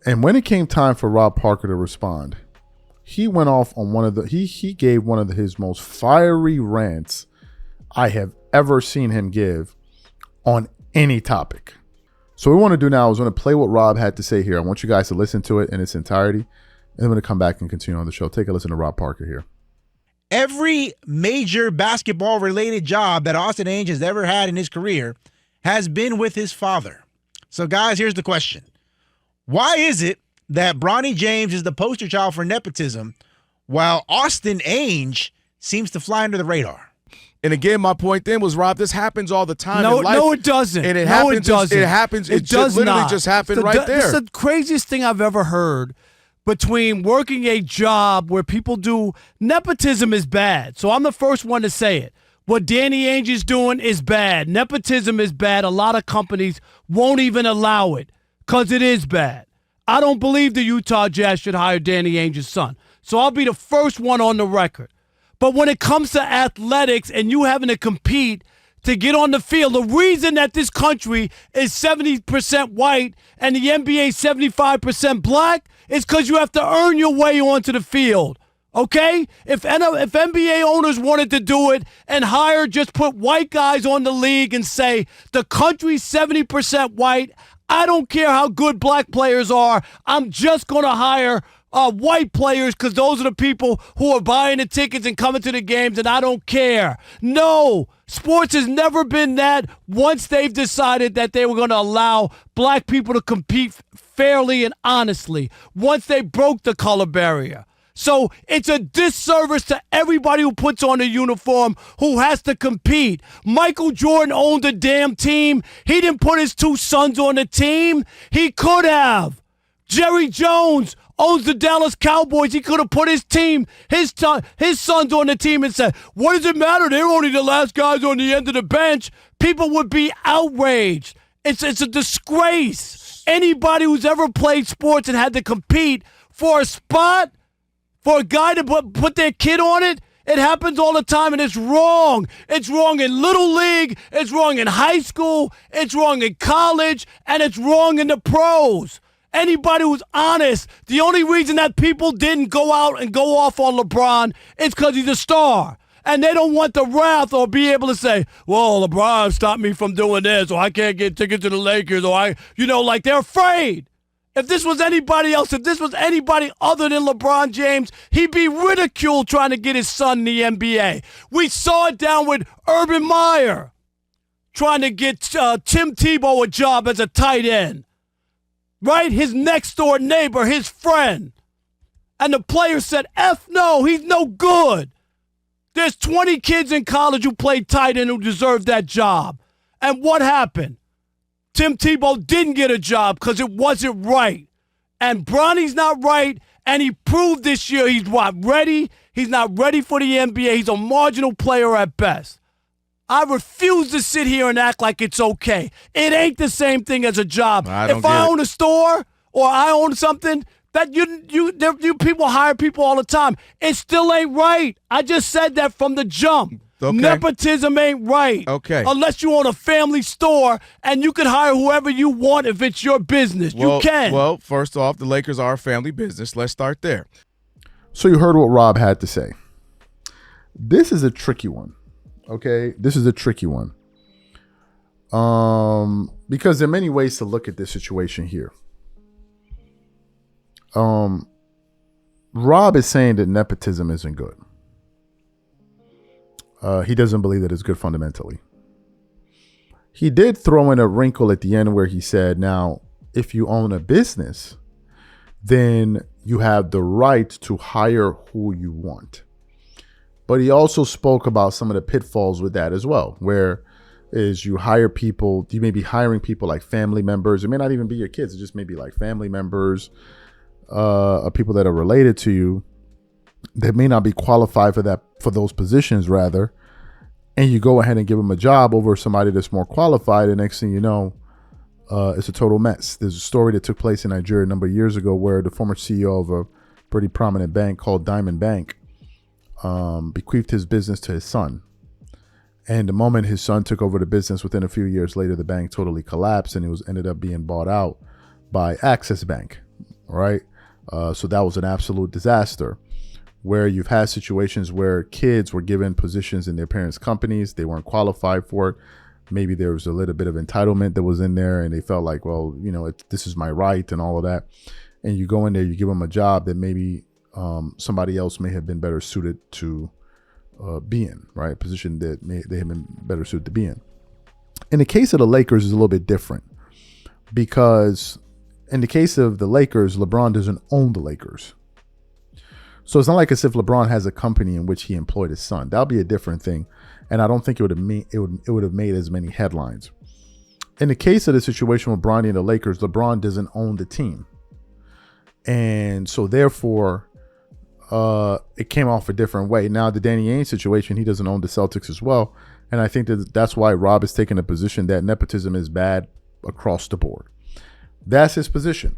And when it came time for Rob Parker to respond, he went off on he gave one of his most fiery rants I have ever seen him give on any topic. So what we want to do now is we're going to play what Rob had to say here. I want you guys to listen to it in its entirety, and then we're going to come back and continue on the show. Take a listen to Rob Parker here. Every major basketball-related job that Austin Ainge has ever had in his career has been with his father. So, guys, here's the question. Why is it that Bronny James is the poster child for nepotism while Austin Ainge seems to fly under the radar? And again, my point then was, Rob, this happens all the time in life. No, it doesn't. And it doesn't. It happens. It does literally not. just happened right there. It's the craziest thing I've ever heard. Between working a job where people do nepotism is bad. So I'm the first one to say it. What Danny Ainge is doing is bad. Nepotism is bad. A lot of companies won't even allow it because it is bad. I don't believe the Utah Jazz should hire Danny Ainge's son. So I'll be the first one on the record. But when it comes to athletics and you having to compete to get on the field, the reason that this country is 70% white and the NBA 75% black is because you have to earn your way onto the field. Okay? If NBA owners wanted to do it and just put white guys on the league and say the country's 70% white, I don't care how good black players are, I'm just going to hire white players because those are the people who are buying the tickets and coming to the games, and I don't care. No, sports has never been that once they've decided that they were going to allow black people to compete fairly and honestly, once they broke the color barrier. So it's a disservice to everybody who puts on a uniform, who has to compete. Michael Jordan owned a damn team. He didn't put his two sons on the team. He could have. Jerry Jones owns the Dallas Cowboys. He could have put his sons on the team and said, what does it matter? They're only the last guys on the end of the bench. People would be outraged. It's a disgrace. Anybody who's ever played sports and had to compete for a spot, for a guy to put their kid on it, it happens all the time, and it's wrong. It's wrong in Little League. It's wrong in high school. It's wrong in college. And it's wrong in the pros. Anybody who's honest, the only reason that people didn't go out and go off on LeBron is because he's a star. And they don't want the wrath or be able to say, well, LeBron stopped me from doing this, or I can't get tickets to the Lakers, or like they're afraid. If this was anybody else, if this was anybody other than LeBron James, he'd be ridiculed trying to get his son in the NBA. We saw it down with Urban Meyer trying to get Tim Tebow a job as a tight end. Right? His next door neighbor, his friend. And the player said, F no, he's no good. There's 20 kids in college who played tight end who deserved that job. And what happened? Tim Tebow didn't get a job because it wasn't right. And Bronny's not right, and he proved this year he's not ready. He's not ready for the NBA. He's a marginal player at best. I refuse to sit here and act like it's okay. It ain't the same thing as a job. If I own a store or I own something, that you people hire people all the time. It still ain't right. I just said that from the jump. Okay. Nepotism ain't right. Okay. Unless you own a family store and you can hire whoever you want if it's your business. You can. Well, first off, the Lakers are a family business. Let's start there. So you heard what Rob had to say. This is a tricky one. Okay? This is a tricky one. Because there are many ways to look at this situation here. Rob is saying that nepotism isn't good. He doesn't believe that it's good fundamentally. He did throw in a wrinkle at the end where he said, now, if you own a business, then you have the right to hire who you want. But he also spoke about some of the pitfalls with that as well, where is you hire people, you may be hiring people like family members. It may not even be your kids. It just may be like family members, people that are related to you that may not be qualified for those positions rather. And you go ahead and give them a job over somebody that's more qualified. And next thing you know, it's a total mess. There's a story that took place in Nigeria a number of years ago where the former CEO of a pretty prominent bank called Diamond Bank bequeathed his business to his son. And the moment his son took over the business, within a few years later, the bank totally collapsed and it ended up being bought out by Access Bank, right? So that was an absolute disaster. Where you've had situations where kids were given positions in their parents' companies, they weren't qualified for it. Maybe there was a little bit of entitlement that was in there, and they felt like, well, this is my right and all of that. And you go in there, you give them a job that maybe somebody else may have been better suited to be in, right? A position that they have been better suited to be in. In the case of the Lakers, is a little bit different because in the case of the Lakers, LeBron doesn't own the Lakers. So it's not like as if LeBron has a company in which he employed his son. That'll be a different thing, and I don't think it would have made as many headlines. In the case of the situation with Bronny and the Lakers, LeBron doesn't own the team, and so therefore, it came off a different way. Now the Danny Ainge situation, he doesn't own the Celtics as well, and I think that's why Rob is taking a position that nepotism is bad across the board. That's his position.